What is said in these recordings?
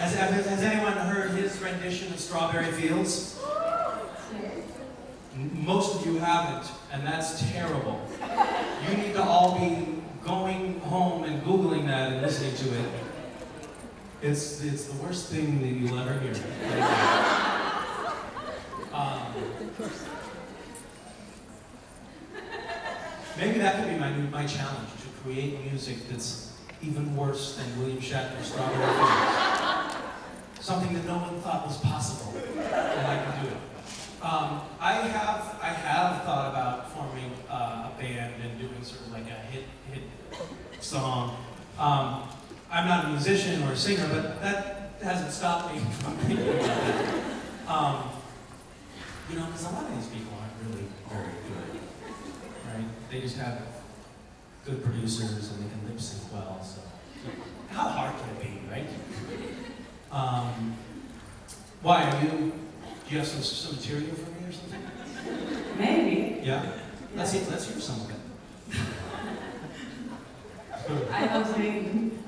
Has anyone heard his rendition of Strawberry Fields? Most of you haven't, and that's terrible. You need to all be going home and Googling that and listening to it. It's the worst thing that you'll ever hear. Maybe that could be my challenge, to create music that's even worse than William Shatner's Strawberry Fields. Something that no one thought was possible, and I can do it. I have thought about forming a band and doing sort of like a hit song. I'm not a musician or a singer, but that hasn't stopped me from thinking about it. You know, because a lot of these people aren't really very good, right? They just have good producers and they can lip sync well, so how hard can it be, right? Why, do you have some material for me or something? Maybe. Yeah? Let's hear some of it. I don't sing.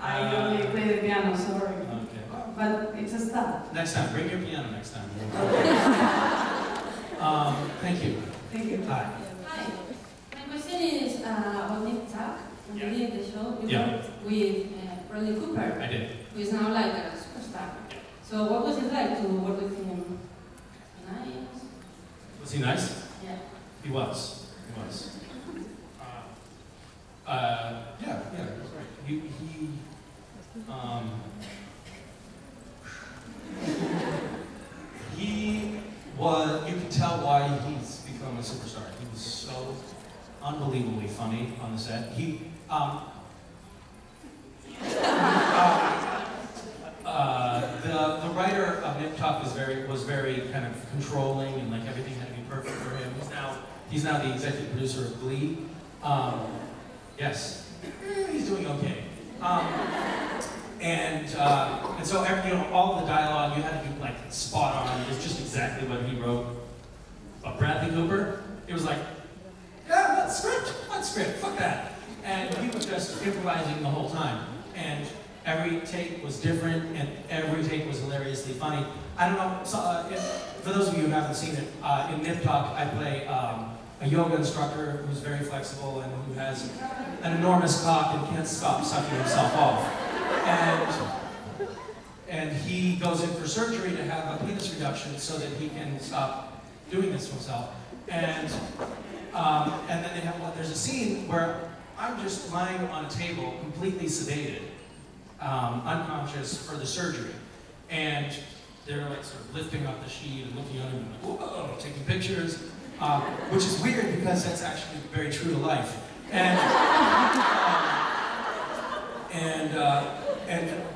I only play the piano, sorry. Okay. But it's a start. Next time, bring your piano next time. Thank you. Thank you. Hi. Hi. My question is about Nick Tuck. When you did the show, you worked with Bradley Cooper. I did. Who is now like a superstar. So what was it like to work with him? Nice. Was he nice? Yeah. He was. Yeah, he was great. He was, you can tell why he's become a superstar. He was so unbelievably funny on the set. The writer of Nip Tuck was very kind of controlling, and like everything had to be perfect for him. He's now the executive producer of Glee. Yes, he's doing okay. And so all the dialogue you had to do like spot on. It's just exactly what he wrote. But Bradley Cooper, it was like, yeah, what script, fuck that. And he was just improvising the whole time. And every take was different, and every take was hilariously funny. I don't know, so, for those of you who haven't seen it, in Nip Tuck I play a yoga instructor who's very flexible and who has an enormous cock and can't stop sucking himself off. And he goes in for surgery to have a penis reduction so that he can stop doing this to himself. And then there's a scene where I'm just lying on a table, completely sedated, unconscious for the surgery. And they're like sort of lifting up the sheet and looking under and like, whoa, taking pictures, which is weird because that's actually very true to life. And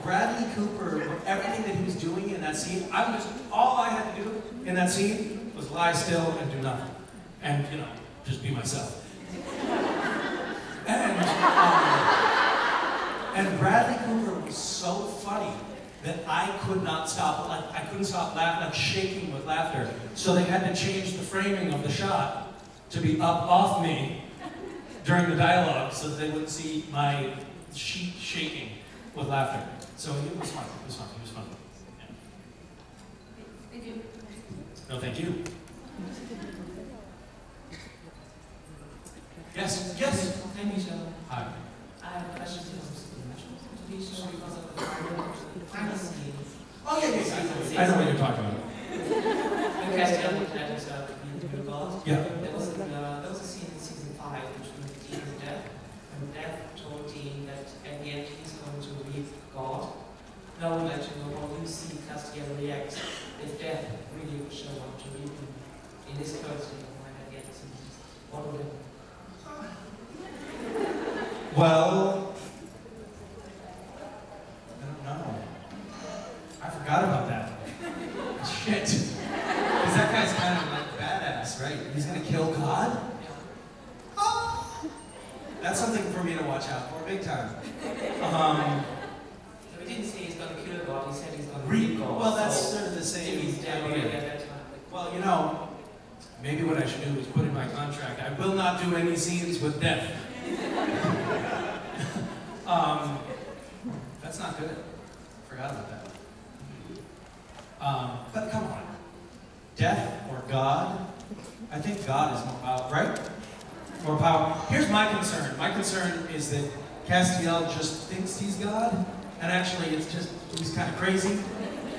Bradley Cooper, everything that he was doing in that scene, all I had to do in that scene was lie still and do nothing. And, just be myself. And Bradley Cooper was so funny that I could not stop, I couldn't stop laughing, shaking with laughter. So they had to change the framing of the shot to be up off me during the dialogue so that they wouldn't see my sheet shaking with laughter. So it was fun, He was fun. Yeah. Thank you. No, thank you. Yes. Hi, Misha. Hi. I have a question to be sure because of the final scenes. Oh, yeah. I know what you're talking about. The question that is being God. Yeah. There was a scene in season 5 between Dean and Death. And Death told Dean that at the end he's going to read God. Now I would like to know how you see Castiel react if Death really would show up to read him in this person when at the end of season. What would happen? Well, I don't know. I forgot about that. Shit. Because that guy's kind of like badass, right? He's gonna kill God? Oh! That's something for me to watch out for, big time. So he didn't say he's going to kill God, he said he's going to read God. Well, that's sort of the same. If he's dead already at that time. Well, maybe what I should do is put in my contract, I will not do any scenes with death. That's not good. Forgot about that. But come on. Death or God? I think God is more powerful, right? More power. Here's my concern. My concern is that Castiel just thinks he's God, and actually it's just, he's kind of crazy,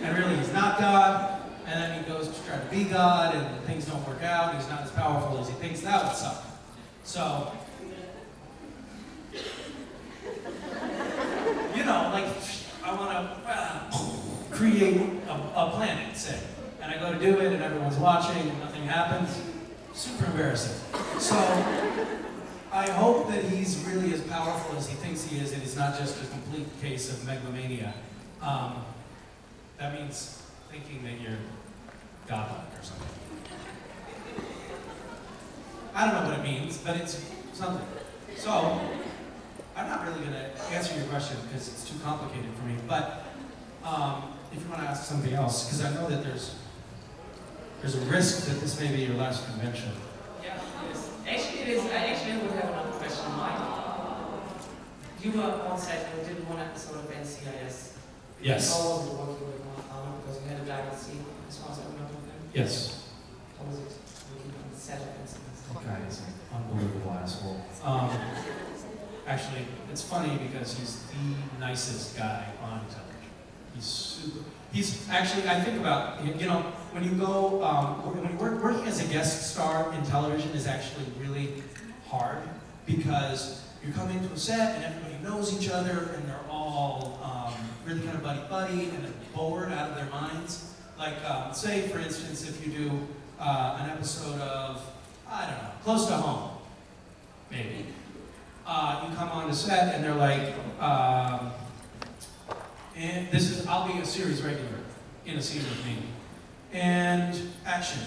and really he's not God, and then he goes to try to be God, and things don't work out, and he's not as powerful as he thinks. That would suck. So, you know, like, I want to create a planet, say, and I go to do it, and everyone's watching, and nothing happens. Super embarrassing. So, I hope that he's really as powerful as he thinks he is, and it's not just a complete case of megalomania. That means thinking that you're godlike or something. I don't know what it means, but it's something. So, I'm not really going to answer your question because it's too complicated for me, but if you want to ask somebody else, because I know that there's a risk that this may be your last convention. Yeah, it is. Actually, it is. I actually would have another question. Mike, you were on set and did one episode of NCIS. Yes. How was it working with Mark Palmer? Because you had a direct scene as far as I remember. Yes. How was it working on the set of NCIS? That guy is an unbelievable asshole. Actually, it's funny because he's the nicest guy on television. He's super. He's actually, I think about, you know, when you go, when working as a guest star in television is actually really hard because you come into a set and everybody knows each other and they're all really kind of buddy-buddy and they're bored out of their minds. Like, say, for instance, if you do an episode of, I don't know, Close to Home, maybe. You come on the set and they're like, and this is, I'll be a series regular in a scene with me. And action.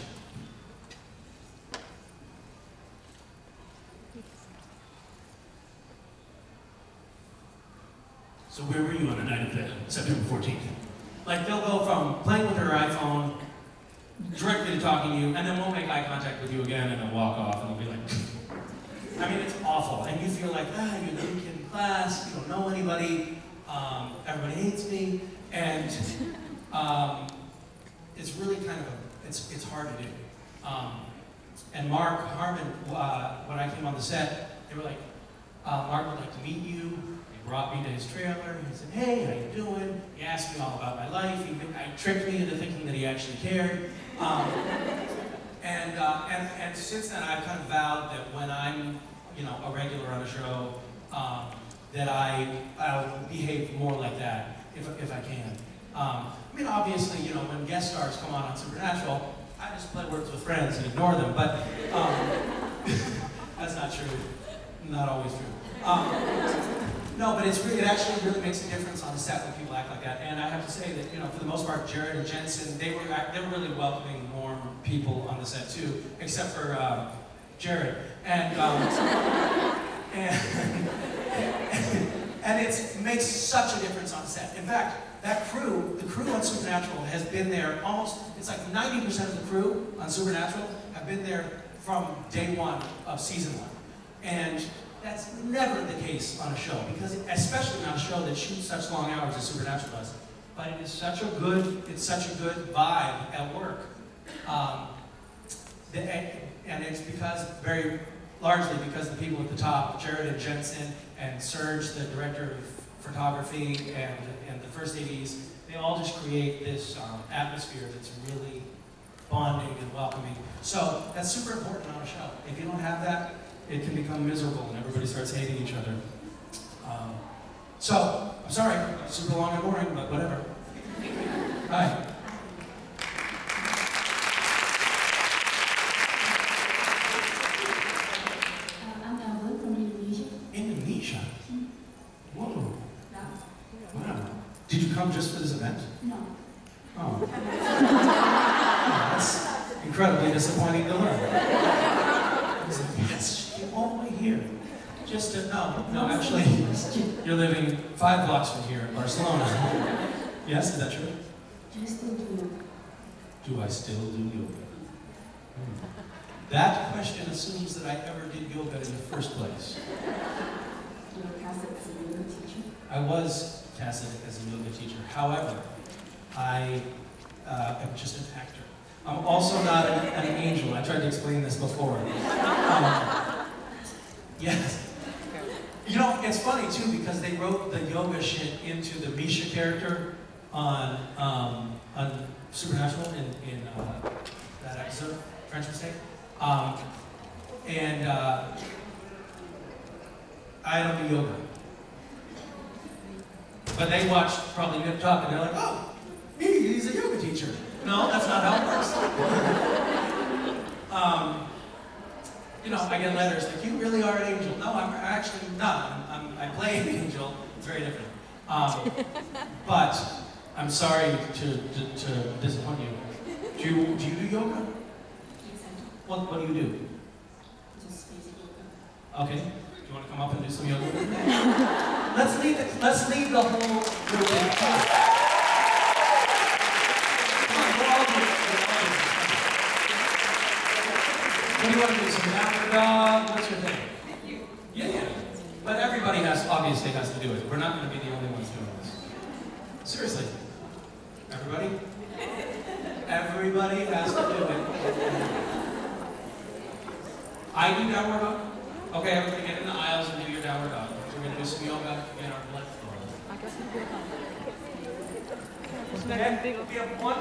So where were you on the night of September 14th? Like they'll go from playing with their iPhone directly to talking to you, and then won't make eye contact with you again, and they'll walk off, and they'll be like, I mean, it's awful. And you feel like, you're the new kid in class, you don't know anybody, everybody hates me, and it's really kind of it's hard to do. And Mark Harmon, when I came on the set, they were like, Mark would like to meet you. He brought me to his trailer. He said, hey, how you doing? He asked me all about my life. He tricked me into thinking that he actually cared. And since then, I've kind of vowed that when I'm, you know, a regular on a show, that I'll behave more like that if I can. I mean, obviously, you know, when guest stars come on Supernatural, I just play Words with Friends and ignore them, but that's not true. Not always true. No, but it actually really makes a difference on the set when people act like that. And I have to say that, you know, for the most part, Jared and Jensen, they were really welcoming, warm people on the set too, except for Jared. And it makes such a difference on set. In fact, the crew on Supernatural has been there it's like 90% of the crew on Supernatural have been there from day one of season 1. And that's never the case on a show, because especially on a show that shoots such long hours as Supernatural does. But it's such a good vibe at work. And it's very largely because the people at the top, Jared and Jensen and Serge, the director of photography, and the first ADs, they all just create this atmosphere that's really bonding and welcoming. So that's super important on a show. If you don't have that, it can become miserable and everybody starts hating each other. So, I'm sorry, super long and boring, but whatever. Hi. I'm Evelyn from Indonesia. Indonesia? Whoa. No. Wow. Did you come just for this event? No. Oh. That's incredibly disappointing to learn. I was like, yes, you're all the way here. Just to, no, actually, you're living 5 blocks from here in Barcelona. Yes, is that true? Just to do. Do I still do yoga? That question assumes that I ever did yoga in the first place. You were cast as a yoga teacher. I was tested as a yoga teacher. However, I I'm just an actor. I'm also not an angel. I tried to explain this before. Yes. You know, it's funny too because they wrote the yoga shit into the Misha character on Supernatural in that episode, French Mistake. I don't do yoga. But they watched probably Nip Tuck and they're like, oh, he's a yoga teacher. No, that's not how it works. You know, I get letters like, you really are an angel. No, I'm actually not. I play an angel. It's very different. But I'm sorry to disappoint you. Do you do yoga? What do you do? Just basic yoga. Okay. Do you want to come up and do some yoga? Let's leave the whole group in. Come on, go all the way. What do you want to do? Some downward dog? What's your thing? Yeah. But everybody obviously has to do it. We're not going to be the only ones doing this. Seriously. Everybody? Everybody has to do it. I do downward dog? Okay, everybody get in the aisles and do your downward dog. We're going to do some yoga in our blood flow. We have one